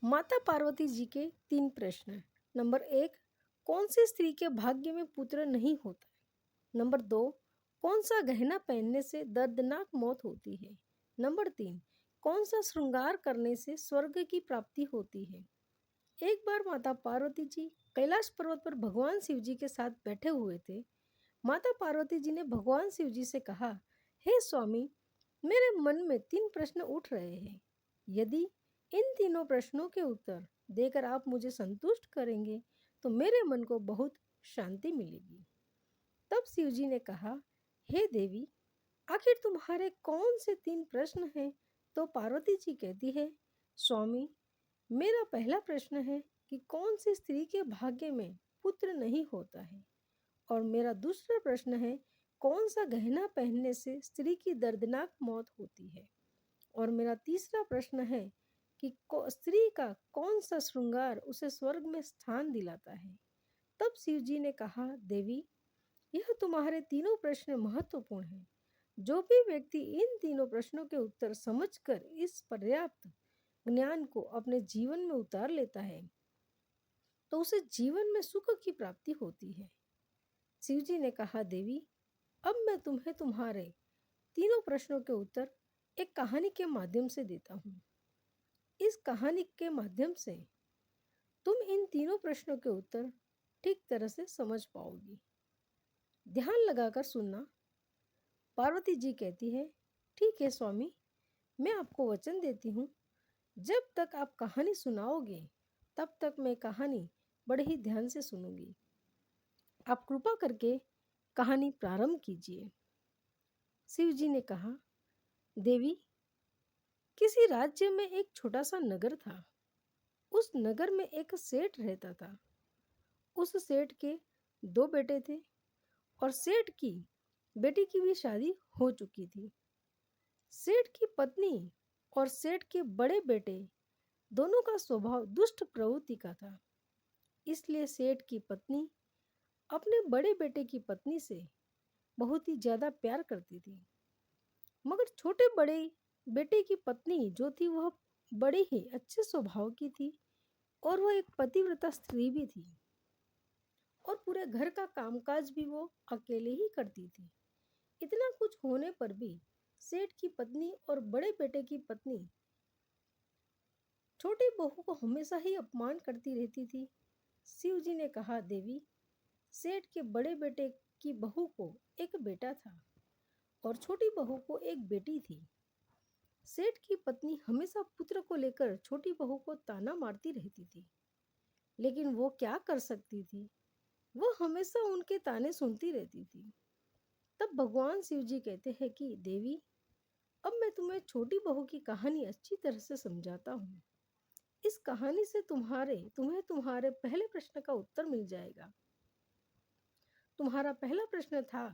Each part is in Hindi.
माता पार्वती जी के 3 प्रश्न। नंबर 1, कौन सी स्त्री के भाग्य में पुत्र नहीं होता? नंबर 2, कौन सा गहना पहनने से दर्दनाक मौत होती है? नंबर 3, कौन सा श्रृंगार करने से स्वर्ग की प्राप्ति होती है? एक बार माता पार्वती जी कैलाश पर्वत पर भगवान शिव जी के साथ बैठे हुए थे। माता पार्वती जी ने भगवान शिव जी से कहा, हे स्वामी, मेरे मन में 3 प्रश्न उठ रहे हैं। यदि इन तीनों प्रश्नों के उत्तर देकर आप मुझे संतुष्ट करेंगे तो मेरे मन को बहुत शांति मिलेगी। तब शिव जी ने कहा, हे देवी, आखिर तुम्हारे कौन से 3 प्रश्न हैं? तो पार्वती जी कहती है, स्वामी, मेरा पहला प्रश्न है कि कौन सी स्त्री के भाग्य में पुत्र नहीं होता है, और मेरा दूसरा प्रश्न है, कौन सा गहना पहनने से स्त्री की दर्दनाक मौत होती है, और मेरा तीसरा प्रश्न है कि स्त्री का कौन सा श्रृंगार उसे स्वर्ग में स्थान दिलाता है। तब शिव जी ने कहा, देवी, यह तुम्हारे तीनों प्रश्न महत्वपूर्ण हैं। जो भी व्यक्ति इन तीनों प्रश्नों के उत्तर समझकर इस पर्याप्त ज्ञान को अपने जीवन में उतार लेता है तो उसे जीवन में सुख की प्राप्ति होती है। शिव जी ने कहा, देवी, अब मैं तुम्हें तुम्हारे तीनों प्रश्नों के उत्तर एक कहानी के माध्यम से देता हूँ। इस कहानी के माध्यम से तुम इन तीनों प्रश्नों के उत्तर ठीक तरह से समझ पाओगी। ध्यान लगाकर सुनना। पार्वती जी कहती है, ठीक है स्वामी, मैं आपको वचन देती हूँ, जब तक आप कहानी सुनाओगे तब तक मैं कहानी बड़े ही ध्यान से सुनूंगी। आप कृपा करके कहानी प्रारंभ कीजिए। शिव जी ने कहा, देवी, किसी राज्य में एक छोटा सा नगर था। उस नगर में एक सेठ रहता था। उस सेठ के 2 बेटे थे और सेठ की बेटी की भी शादी हो चुकी थी। सेठ की पत्नी और सेठ के बड़े बेटे दोनों का स्वभाव दुष्ट प्रवृत्ति का था। इसलिए सेठ की पत्नी अपने बड़े बेटे की पत्नी से बहुत ही ज़्यादा प्यार करती थी। मगर छोटे बड़े बेटे की पत्नी जो थी वह बड़े ही अच्छे स्वभाव की थी और वह एक पतिव्रता स्त्री भी थी और पूरे घर का कामकाज भी वो अकेले ही करती थी। इतना कुछ होने पर भी सेठ की पत्नी और बड़े बेटे की पत्नी छोटी बहू को हमेशा ही अपमान करती रहती थी। शिव जी ने कहा, देवी, सेठ के बड़े बेटे की बहू को एक बेटा था और छोटी बहू को एक बेटी थी। सेठ की पत्नी हमेशा पुत्र को लेकर छोटी बहू को ताना मारती रहती थी, लेकिन वो क्या कर सकती थी? वो हमेशा उनके ताने सुनती रहती थी। तब भगवान शिव जी कहते हैं कि देवी, अब मैं तुम्हें छोटी बहू की कहानी अच्छी तरह से समझाता हूँ। इस कहानी से तुम्हें तुम्हारे पहले प्रश्न का उत्तर मिल जाएगा। तुम्हारा पहला प्रश्न था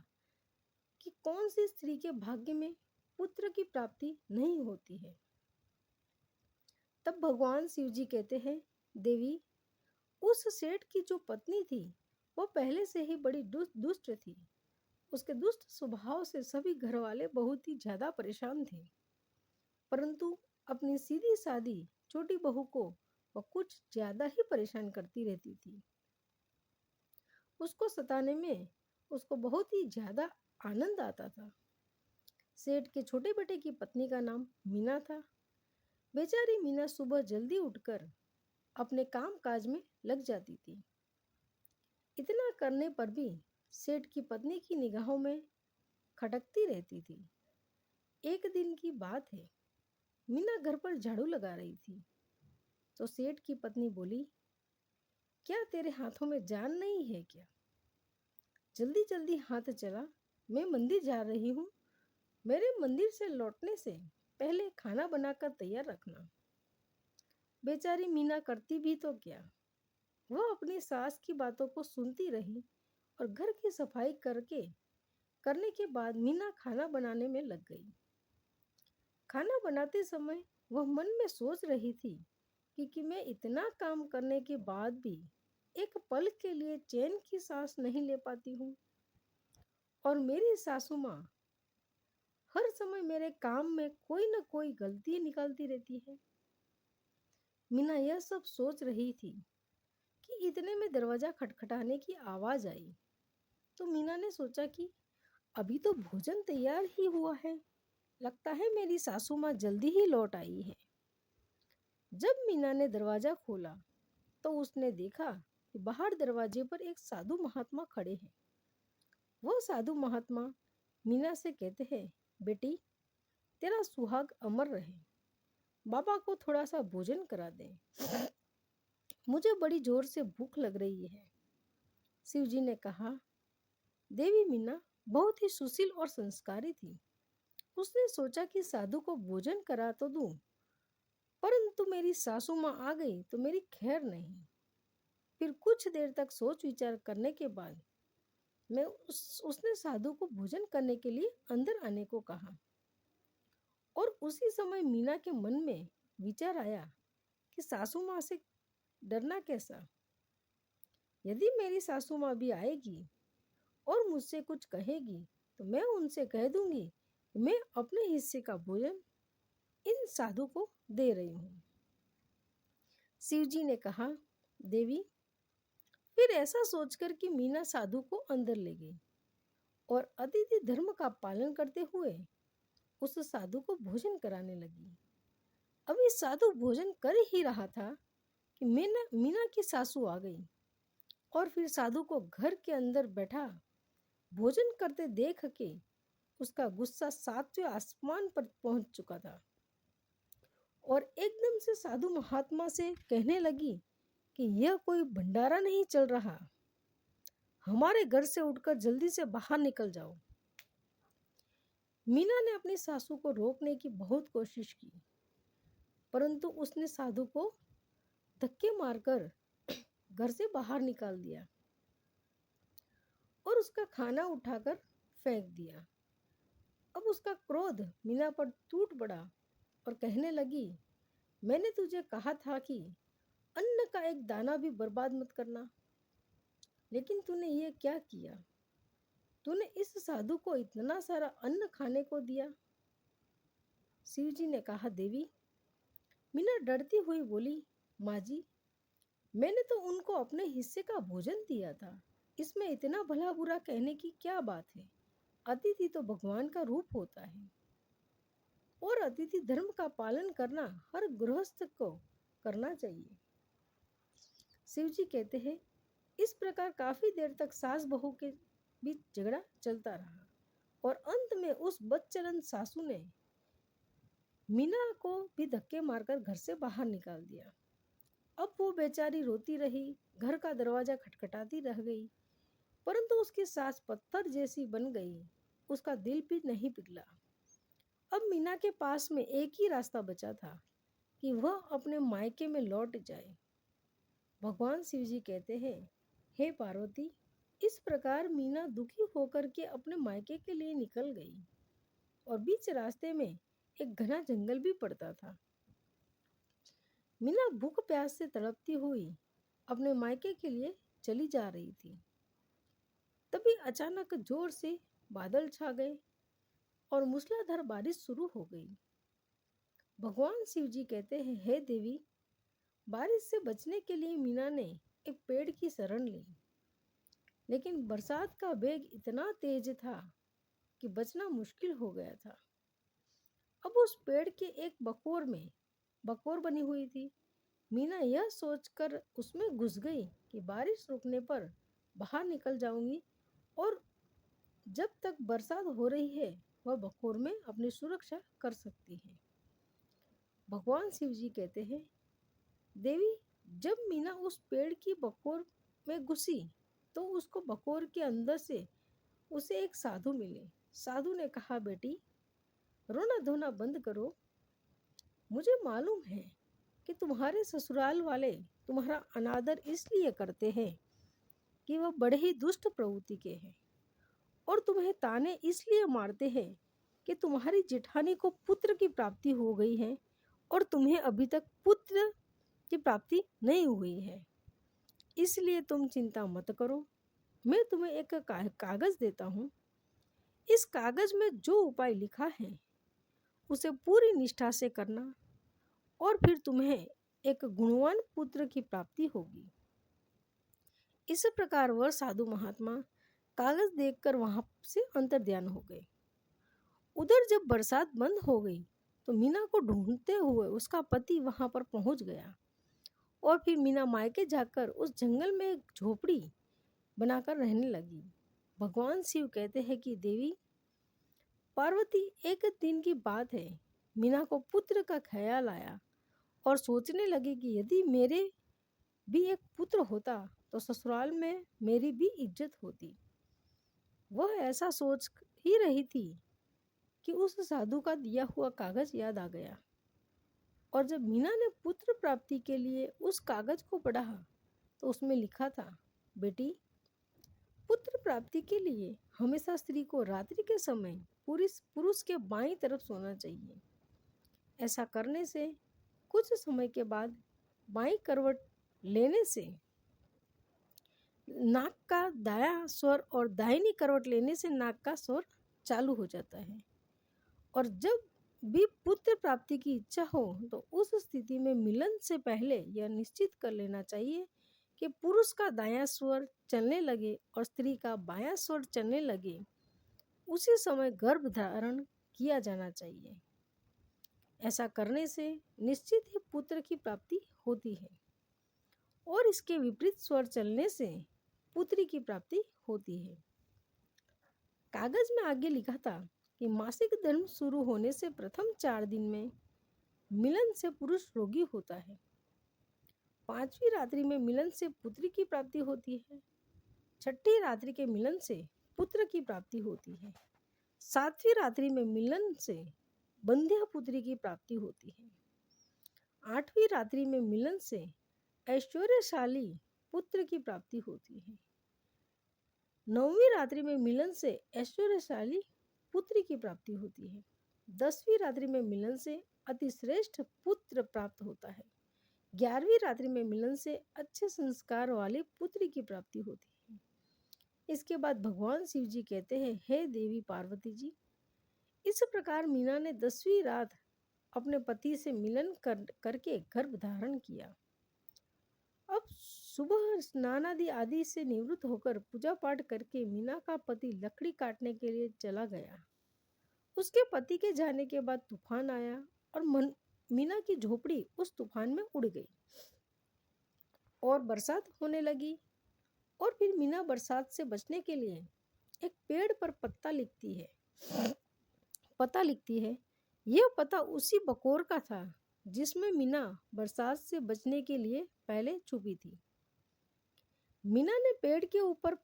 कि कौन सी स्त्री के भाग्य में पुत्र की प्राप्ति नहीं होती है। तब भगवान शिव जी कहते हैं, देवी, उस सेठ की जो पत्नी थी वो पहले से ही बड़ी दुष्ट थी। उसके दुष्ट स्वभाव से सभी घर वाले बहुत ही ज़्यादा परेशान थे, परंतु अपनी सीधी सादी छोटी बहू को वह कुछ ज़्यादा ही परेशान करती रहती थी। उसको सताने में उसको बहुत ही ज़्यादा आनंद आता था। सेठ के छोटे बेटे की पत्नी का नाम मीना था। बेचारी मीना सुबह जल्दी उठकर अपने काम काज में लग जाती थी। इतना करने पर भी सेठ की पत्नी की निगाहों में खटकती रहती थी। एक दिन की बात है, मीना घर पर झाड़ू लगा रही थी तो सेठ की पत्नी बोली, क्या तेरे हाथों में जान नहीं है क्या? जल्दी जल्दी हाथ चला, मैं मंदिर जा रही हूँ। मेरे मंदिर से लौटने से पहले खाना बनाकर तैयार रखना। बेचारी मीना करती भी तो क्या, वह अपनी सास की बातों को सुनती रही और घर की सफाई करने के बाद मीना खाना बनाने में लग गई। खाना बनाते समय वह मन में सोच रही थी कि मैं इतना काम करने के बाद भी एक पल के लिए चैन की सांस नहीं ले पाती हूँ, और मेरी सासू माँ हर समय मेरे काम में कोई ना कोई गलती निकालती रहती है। मीना यह सब सोच रही थी कि इतने में दरवाजा खटखटाने की आवाज आई। तो मीना ने सोचा कि अभी तो भोजन तैयार ही हुआ है, लगता है मेरी सासू माँ जल्दी ही लौट आई है। जब मीना ने दरवाजा खोला तो उसने देखा कि बाहर दरवाजे पर एक साधु महात्मा खड़े हैं। वो साधु महात्मा मीना से कहते हैं, बेटी, तेरा सुहाग अमर रहे, बाबा को थोड़ा सा भोजन करा दें, मुझे बड़ी जोर से भूख लग रही है। शिवजी ने कहा, देवी मीना बहुत ही सुशील और संस्कारी थी। उसने सोचा कि साधु को भोजन करा तो दूं, परंतु मेरी सासू माँ आ गई तो मेरी खैर नहीं। फिर कुछ देर तक सोच विचार करने के बाद उसने साधु को भोजन करने के लिए अंदर आने को कहा। और उसी समय मीना के मन में विचार आया कि सासू माँ से डरना कैसा। यदि मेरी सासू माँ भी आएगी और मुझसे कुछ कहेगी तो मैं उनसे कह दूंगी कि मैं अपने हिस्से का भोजन इन साधु को दे रही हूँ। शिवजी ने कहा, देवी। फिर ऐसा सोचकर कि मीना साधु को अंदर ले गई और अतिथि धर्म का पालन करते हुए उस साधु को भोजन कराने लगी। अभी साधु भोजन कर ही रहा था कि मीना की सासू आ गई और फिर साधु को घर के अंदर बैठा भोजन करते देख के उसका गुस्सा सातवें आसमान पर पहुंच चुका था और एकदम से साधु महात्मा से कहने लगी कि यह कोई भंडारा नहीं चल रहा, हमारे घर से उठकर जल्दी से बाहर निकल जाओ। मीना ने अपनी सासू को रोकने की बहुत कोशिश की, परंतु उसने साधु को धक्के मारकर घर से बाहर निकाल दिया और उसका खाना उठाकर फेंक दिया। अब उसका क्रोध मीना पर टूट पड़ा और कहने लगी, मैंने तुझे कहा था कि अन्न का एक दाना भी बर्बाद मत करना, लेकिन तूने ये क्या किया? तूने इस साधु को इतना सारा अन्न खाने को दिया। शिवजी ने कहा, देवी। मीना डरती हुई बोली, माँ जी, मैंने तो उनको अपने हिस्से का भोजन दिया था, इसमें इतना भला बुरा कहने की क्या बात है? अतिथि तो भगवान का रूप होता है और अतिथि धर्म का पालन करना हर गृहस्थ को करना चाहिए। शिवजी कहते हैं, इस प्रकार काफी देर तक सास बहू के बीच झगड़ा चलता रहा और अंत में उस बदचलन सासू ने मीना को भी धक्के मारकर घर से बाहर निकाल दिया। अब वो बेचारी रोती रही, घर का दरवाजा खटखटाती रह गई, परंतु उसकी सास पत्थर जैसी बन गई, उसका दिल भी नहीं पिघला। अब मीना के पास में एक ही रास्ता बचा था कि वह अपने मायके में लौट जाए। भगवान शिवजी कहते हैं, हे पार्वती, इस प्रकार मीना दुखी होकर के अपने मायके के लिए निकल गई और बीच रास्ते में एक घना जंगल भी पड़ता था। मीना भूख प्यास से तड़पती हुई अपने मायके के लिए चली जा रही थी। तभी अचानक जोर से बादल छा गए और मूसलाधार बारिश शुरू हो गई। भगवान शिवजी कहते हैं, हे देवी, बारिश से बचने के लिए मीना ने एक पेड़ की शरण ली, लेकिन बरसात का वेग इतना तेज था कि बचना मुश्किल हो गया था। अब उस पेड़ के एक बकोर में बकोर बनी हुई थी। मीना यह सोचकर उसमें घुस गई कि बारिश रुकने पर बाहर निकल जाऊंगी और जब तक बरसात हो रही है वह बकोर में अपनी सुरक्षा कर सकती है। भगवान शिवजी कहते हैं, देवी, जब मीना उस पेड़ की बकोर में घुसी तो उसको बकोर के अंदर से उसे एक साधु मिले। साधु ने कहा, बेटी, रोना धोना बंद करो। मुझे मालूम है कि तुम्हारे ससुराल वाले तुम्हारा अनादर इसलिए करते हैं कि वह बड़े ही दुष्ट प्रवृत्ति के हैं और तुम्हें ताने इसलिए मारते हैं कि तुम्हारी जेठानी को पुत्र की प्राप्ति हो गई है और तुम्हें अभी तक पुत्र की प्राप्ति नहीं हुई है। इसलिए तुम चिंता मत करो, मैं तुम्हें एक कागज देता हूँ। इस कागज में जो उपाय लिखा है उसे पूरी निष्ठा से करना और फिर तुम्हें एक गुणवान पुत्र की प्राप्ति होगी। इस प्रकार वह साधु महात्मा कागज देखकर वहां से अंतर्ध्यान हो गए। उधर जब बरसात बंद हो गई तो मीना को ढूंढते हुए उसका पति वहां पर पहुंच गया और फिर मीना मायके जाकर उस जंगल में एक झोपड़ी बनाकर रहने लगी। भगवान शिव कहते हैं कि देवी पार्वती, एक दिन की बात है, मीना को पुत्र का ख्याल आया और सोचने लगी कि यदि मेरे भी एक पुत्र होता तो ससुराल में मेरी भी इज्जत होती। वह ऐसा सोच ही रही थी कि उस साधु का दिया हुआ कागज याद आ गया और जब मीना ने पुत्र प्राप्ति के लिए उस कागज को पढ़ा तो उसमें लिखा था, बेटी, पुत्र प्राप्ति के लिए हमेशा स्त्री को रात्रि के समय पुरुष के बाईं तरफ सोना चाहिए। ऐसा करने से कुछ समय के बाद बाईं करवट लेने से नाक का दाया स्वर और दाहिनी करवट लेने से नाक का स्वर चालू हो जाता है। और जब भी पुत्र प्राप्ति की इच्छा हो तो उस स्थिति में मिलन से पहले यह निश्चित कर लेना चाहिए कि पुरुष का दायां स्वर चलने लगे और स्त्री का बायां स्वर चलने लगे, उसी समय गर्भ धारण किया जाना चाहिए। ऐसा करने से निश्चित ही पुत्र की प्राप्ति होती है और इसके विपरीत स्वर चलने से पुत्री की प्राप्ति होती है। कागज में आगे लिखा था कि मासिक धर्म शुरू होने से प्रथम 4 दिन में मिलन से पुरुष रोगी होता है। 5वीं रात्रि में मिलन से पुत्री की प्राप्ति होती है। 6ठी रात्रि के मिलन से पुत्र की प्राप्ति होती है। 7वीं रात्रि में मिलन से बंध्या पुत्री की प्राप्ति होती है। 8वीं रात्रि में मिलन से ऐश्वर्यशाली पुत्र की प्राप्ति होती है। 9वीं रात्रि में मिलन से ऐश्वर्यशाली पुत्री की प्राप्ति होती है। 10वीं रात्रि में मिलन से अतिश्रेष्ठ पुत्र प्राप्त होता है। 11वीं रात्रि में मिलन से अच्छे संस्कार वाली पुत्री की प्राप्ति होती है। इसके बाद भगवान शिव जी कहते हैं, हे देवी पार्वती जी, इस प्रकार मीना ने 10वीं रात अपने पति से मिलन करके गर्भ धारण किया। अब सुबह स्नान आदि से निवृत्त होकर पूजा पाठ करके मीना का पति लकड़ी काटने के लिए चला गया। उसके पति के जाने के बाद तूफान आया और मीना की झोपड़ी उस तूफान में उड़ गई और बरसात होने लगी। और फिर मीना बरसात से बचने के लिए एक पेड़ पर पता लिखती है। यह पता उसी बकोर का था जिसमें मीना बरसात से बचने के लिए पहले छुपी थी। मीना ने पेड़ के ऊपर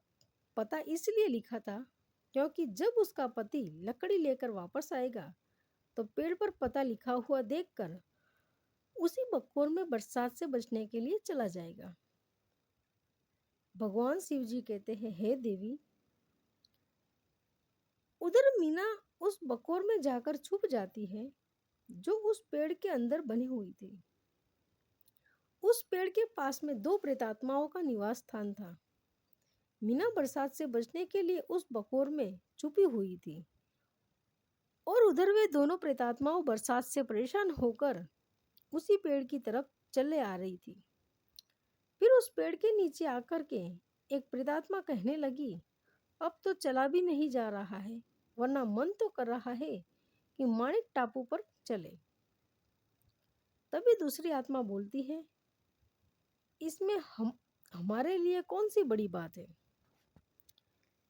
पता इसलिए लिखा था क्योंकि जब उसका पति लकड़ी लेकर वापस आएगा तो पेड़ पर पता लिखा हुआ देखकर उसी बकोर में बरसात से बचने के लिए चला जाएगा। भगवान शिव जी कहते हैं, हे देवी, उधर मीना उस बकोर में जाकर छुप जाती है जो उस पेड़ के अंदर बनी हुई थी। उस पेड़ के पास में 2 प्रेतात्माओं का निवास स्थान था। मीना बरसात से बचने के लिए उस बकोर में छुपी हुई थी और उधर वे दोनों प्रेतात्माओं बरसात से परेशान होकर उसी पेड़ की तरफ चले आ रही थी। फिर उस पेड़ के नीचे आकर के एक प्रेतात्मा कहने लगी, अब तो चला भी नहीं जा रहा है, वरना मन तो कर रहा है कि माणिक टापू पर चले। तभी दूसरी आत्मा बोलती है, इसमें हमारे लिए कौन सी बड़ी बात है।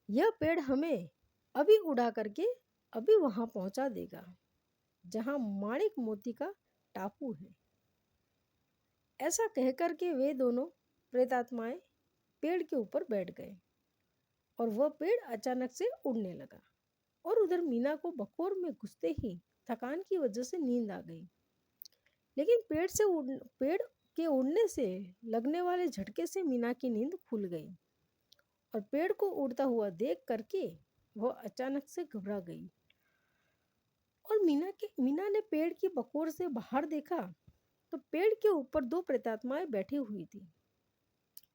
यह पेड़ हमें अभी उड़ा करके अभी वहां पहुंचा देगा जहां माणिक मोती का टापू है। ऐसा कहकर के वे दोनों प्रेतात्माएं पेड़ के ऊपर बैठ गए और वह पेड़ अचानक से उड़ने लगा और उधर मीना को बकोर में घुसते ही थकान की वजह से नींद आ गई। लेकिन पेड़ के उड़ने से लगने वाले झटके से मीना की नींद खुल गई और पेड़ को उड़ता हुआ देख करके वह अचानक से घबरा गई और मीना ने पेड़ की बकोर से बाहर देखा तो पेड़ के ऊपर 2 प्रेतात्माएं बैठी हुई थी।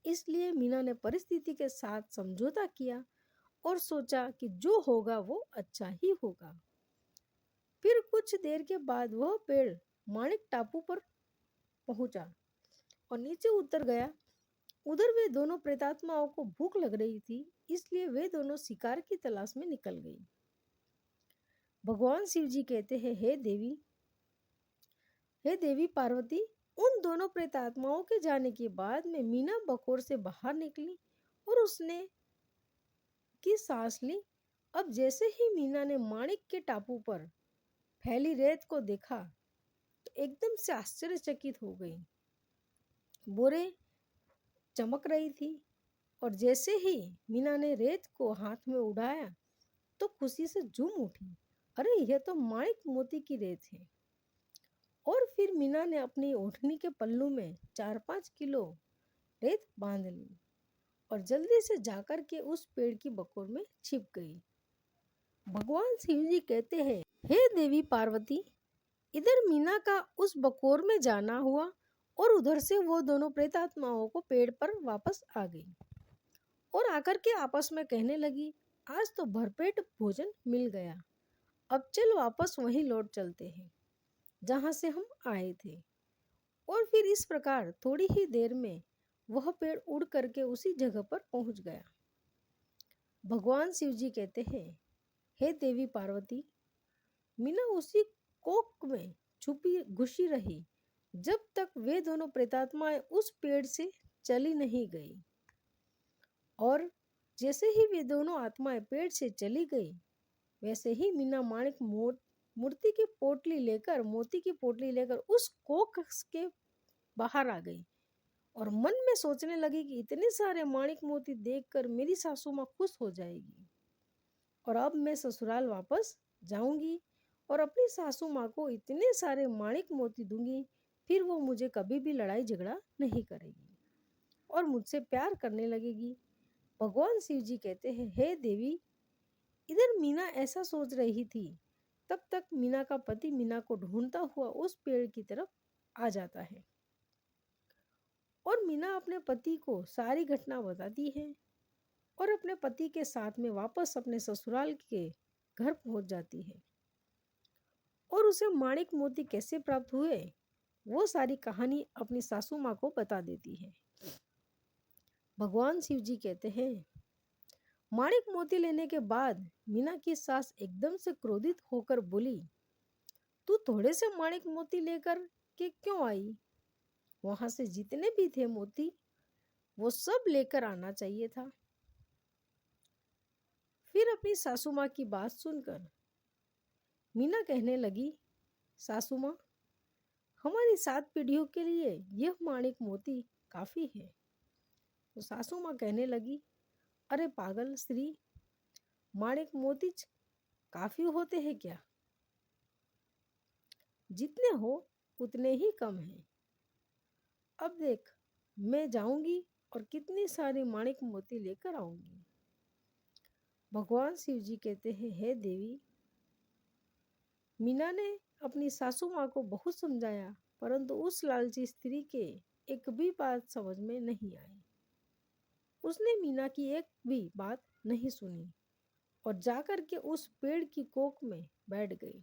इसलिए मीना ने परिस्थिति के साथ समझौता किया और सोचा कि जो होगा वो अच्छा ही होगा। फिर कुछ देर के बाद वह पेड़ माणिक टापू पर पहुंचा और नीचे उतर गया। उधर वे दोनों प्रेतात्माओं को भूख लग रही थी, इसलिए वे दोनों शिकार की तलाश में निकल गई। भगवान शिव जी कहते हैं, हे देवी पार्वती, उन दोनों प्रेतात्माओं के जाने के बाद में मीना बकोर से बाहर निकली और उसने की सांस ली। अब जैसे ही मीना ने माणिक के टापू पर फैली रेत को देखा तो एकदम से आश्चर्यचकित हो गई। बोरे चमक रही थी और जैसे ही मीना ने रेत को हाथ में उठाया तो खुशी से झूम उठी। अरे, यह तो माणिक मोती की रेत है। और फिर मीना ने अपनी ओढ़नी के पल्लू में 4-5 किलो रेत बांध ली और जल्दी से जाकर के उस पेड़ की बकोर में छिप गई। भगवान शिव जी कहते हैं, हे देवी पार्वती, इधर मीना का उस बकोर में जाना हुआ और उधर से वो दोनों प्रेतात्माओं को पेड़ पर वापस आ गई और आकर के आपस में कहने लगी, आज तो भरपेट भोजन मिल गया। अब चल वापस वहीं लौट चलते हैं जहां से हम आए थे। और फिर इस प्रकार थोड़ी ही देर में वह पेड़ उड़ करके उसी जगह पर पहुंच गया। भगवान शिव जी कहते हैं, हे देवी पार्वती, मीना उसी कोक में छुपी घुसी रही जब तक वे दोनों प्रेतात्माएं उस पेड़ से चली नहीं गई। और जैसे ही वे दोनों आत्माएं पेड़ से चली गई, वैसे ही मीना माणिक मोती की पोटली लेकर उस कोक के बाहर आ गई और मन में सोचने लगी कि इतने सारे माणिक मोती देखकर मेरी सासू माँ खुश हो जाएगी और अब मैं ससुराल वापस जाऊंगी और अपनी सासू माँ को इतने सारे माणिक मोती दूंगी, फिर वो मुझे कभी भी लड़ाई झगड़ा नहीं करेगी और मुझसे प्यार करने लगेगी। भगवान शिव जी कहते हैं, हे देवी, इधर मीना ऐसा सोच रही थी, तब तक मीना का पति मीना को ढूंढता हुआ उस पेड़ की तरफ आ जाता है और मीना अपने पति को सारी घटना बताती है और अपने पति के साथ में वापस अपने ससुराल के घर पहुंच जाती है और उसे माणिक मोती कैसे प्राप्त हुए वो सारी कहानी अपनी सासू माँ को बता देती है। भगवान शिव जी कहते हैं, माणिक मोती लेने के बाद मीना की सास एकदम से क्रोधित होकर बोली, तू थोड़े से माणिक मोती लेकर के क्यों आई? वहां से जितने भी थे मोती वो सब लेकर आना चाहिए था। फिर अपनी सासू माँ की बात सुनकर मीना कहने लगी, सासू माँ, हमारी 7 पीढ़ियों के लिए यह माणिक मोती काफी है। तो सासू माँ कहने लगी, अरे पागल स्त्री, माणिक मोती काफी होते हैं क्या? जितने हो उतने ही कम हैं। अब देख, मैं जाऊंगी और कितनी सारी माणिक मोती लेकर आऊंगी। भगवान शिव जी कहते हैं, हे देवी, मीना ने अपनी सासू माँ को बहुत समझाया, परंतु उस लालची स्त्री के एक भी बात समझ में नहीं आई। उसने मीना की एक भी बात नहीं सुनी और जाकर के उस पेड़ की कोक में बैठ गई।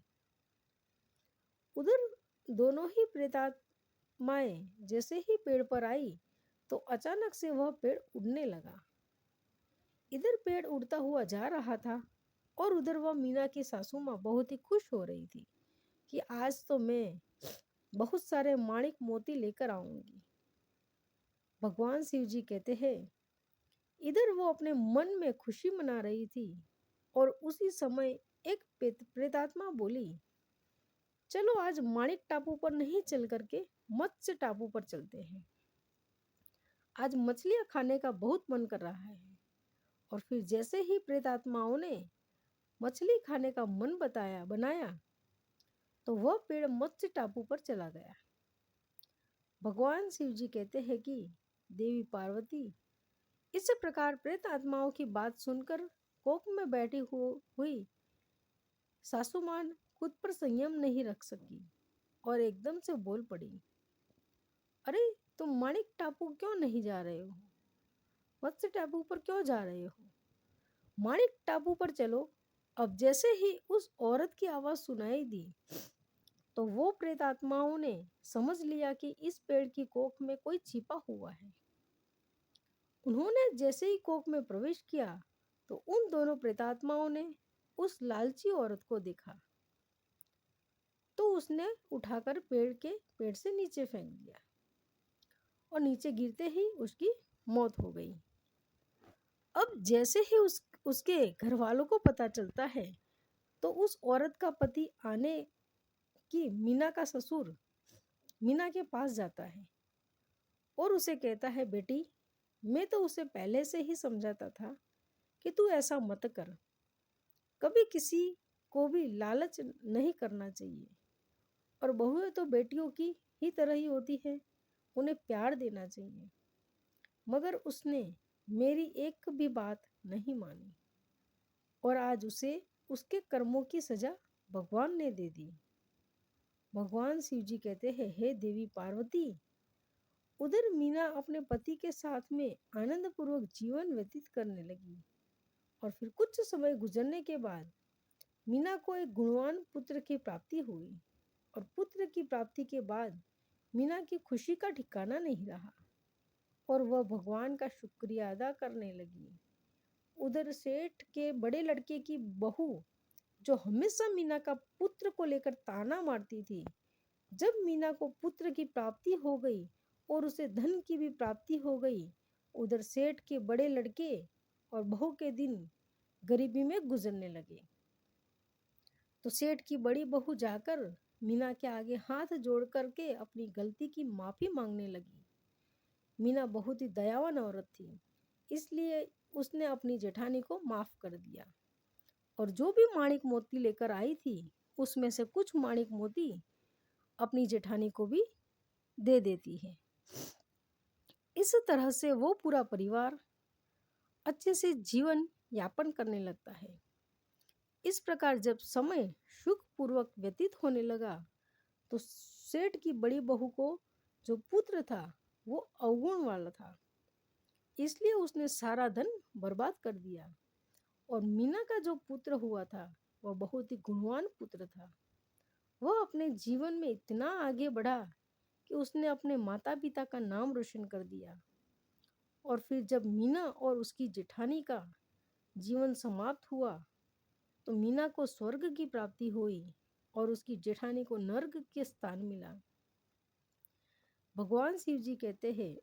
उधर दोनों ही प्रेतात्माएं जैसे ही पेड़ पर आई तो अचानक से वह पेड़ उड़ने लगा। इधर पेड़ उड़ता हुआ जा रहा था और उधर वह मीना की सासू माँ बहुत ही खुश हो रही थी कि आज तो मैं बहुत सारे माणिक मोती लेकर आऊंगी। भगवान शिव जी कहते हैं, इधर वो अपने मन में खुशी मना रही थी और उसी समय एक प्रेतात्मा बोली, चलो आज माणिक टापू पर नहीं चल करके मत्स्य टापू पर चलते हैं। आज मछलियां खाने का बहुत मन कर रहा है। और फिर जैसे ही प्रेतात्माओं ने मछली खाने का मन बनाया तो वह पेड़ मत्स्य टापू पर चला गया। भगवान शिव जी कहते हैं कि देवी पार्वती, इस प्रकार प्रेत आत्माओं की बात सुनकर कोक में बैठी हुई सासू मां खुद पर संयम नहीं रख सकी और एकदम से बोल पड़ी, अरे तुम माणिक टापू क्यों नहीं जा रहे हो? मत्स्य टापू पर क्यों जा रहे हो? माणिक टापू पर चलो। अब जैसे ही उस औरत की आवाज सुनाई दी तो वो प्रेतात्माओं ने समझ लिया कि इस पेड़ की कोख में कोई छिपा हुआ है। उन्होंने जैसे ही कोख में प्रवेश किया तो उन दोनों प्रेतात्माओं ने उस लालची औरत को देखा, तो उसने उठाकर पेड़ से नीचे फेंक दिया और नीचे गिरते ही उसकी मौत हो गई। अब जैसे ही उसके घर वालों को पता चलता है तो उस औरत का पति आने की मीना का ससुर मीना के पास जाता है और उसे कहता है, बेटी, मैं तो उसे पहले से ही समझाता था कि तू ऐसा मत कर। कभी किसी को भी लालच नहीं करना चाहिए और बहुएं तो बेटियों की ही तरह ही होती है, उन्हें प्यार देना चाहिए। मगर उसने मेरी एक भी बात नहीं मानी और आज उसे उसके कर्मों की सजा भगवान ने दे दी। भगवान शिव जी कहते हैं, हे देवी पार्वती, उधर मीना अपने पति के साथ में आनंद पूर्वक जीवन व्यतीत करने लगी और फिर कुछ समय गुजरने के बाद मीना को एक गुणवान पुत्र की प्राप्ति हुई और पुत्र की प्राप्ति के बाद मीना की खुशी का ठिकाना नहीं रहा और वह भगवान का शुक्रिया अदा करने लगी। उधर सेठ के बड़े लड़के की बहू, जो हमेशा मीना का पुत्र को लेकर ताना मारती थी, जब मीना को पुत्र की प्राप्ति हो गई और उसे धन की भी प्राप्ति हो गई, उधर सेठ के बड़े लड़के और बहू के दिन गरीबी में गुजरने लगे। तो सेठ की बड़ी बहू जाकर मीना के आगे हाथ जोड़ करके अपनी गलती की माफी मांगने लगी। मीना बहुत ही दयावान औरत थी, इसलिए उसने अपनी जेठानी को माफ कर दिया और जो भी माणिक मोती लेकर आई थी उसमें से कुछ माणिक मोती अपनी जेठानी को भी दे देती है। इस तरह से वो पूरा परिवार अच्छे से जीवन यापन करने लगता है। इस प्रकार जब समय सुख पूर्वक व्यतीत होने लगा तो सेठ की बड़ी बहू को जो पुत्र था वो अवगुण वाला था, इसलिए उसने सारा धन बर्बाद कर दिया और मीना का जो पुत्र हुआ था वह बहुत ही गुणवान पुत्र था। वह अपने जीवन में इतना आगे बढ़ा कि उसने अपने माता पिता का नाम रोशन कर दिया और फिर जब मीना और उसकी जेठानी का जीवन समाप्त हुआ तो मीना को स्वर्ग की प्राप्ति हुई और उसकी जेठानी को नर्क के स्थान मिला। भगवान शिव जी कहते हैं,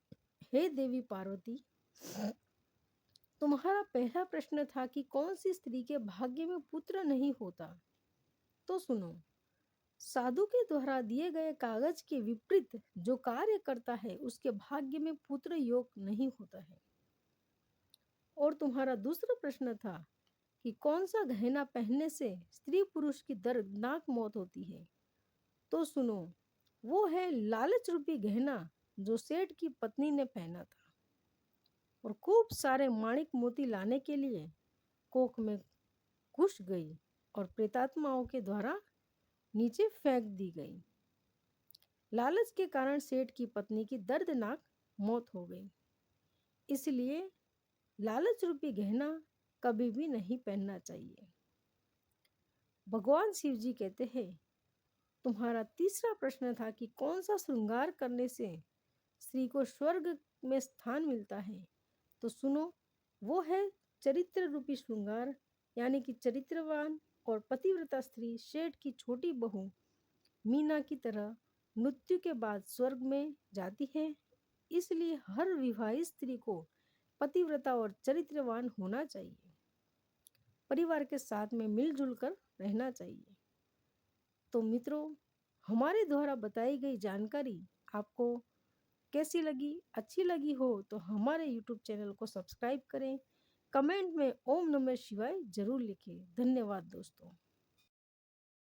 हे देवी पार्वती, तुम्हारा पहला प्रश्न था कि कौन सी स्त्री के भाग्य में पुत्र नहीं होता। तो सुनो, साधु के द्वारा दिए गए कागज के विपरीत जो कार्य करता है उसके भाग्य में पुत्र योग नहीं होता है। और तुम्हारा दूसरा प्रश्न था कि कौन सा गहना पहनने से स्त्री पुरुष की दर्दनाक मौत होती है। तो सुनो, वो है लालच रूपी गहना जो सेठ की पत्नी ने पहना था और खूब सारे माणिक मोती लाने के लिए कोख में घुस गई और प्रेतात्माओं के द्वारा नीचे फेंक दी गई। लालच के कारण सेठ की पत्नी की दर्दनाक मौत हो गई। इसलिए लालच रूपी गहना कभी भी नहीं पहनना चाहिए। भगवान शिव जी कहते हैं, तुम्हारा तीसरा प्रश्न था कि कौन सा श्रृंगार करने से स्त्री को स्वर्ग में स्थान मिलता है। तो सुनो, वो है चरित्र रूपी श्रृंगार, यानी कि चरित्रवान और पतिव्रता स्त्री सेठ की छोटी बहू मीना की तरह मृत्यु के बाद स्वर्ग में जाती है। इसलिए हर विवाहित स्त्री को पतिव्रता और चरित्रवान होना चाहिए, परिवार के साथ में मिलजुल कर रहना चाहिए। तो मित्रों, हमारे द्वारा बताई गई जानकारी आपको कैसी लगी? अच्छी लगी हो तो हमारे YouTube चैनल को सब्सक्राइब करें, कमेंट में ओम नमः शिवाय जरूर लिखें। धन्यवाद दोस्तों।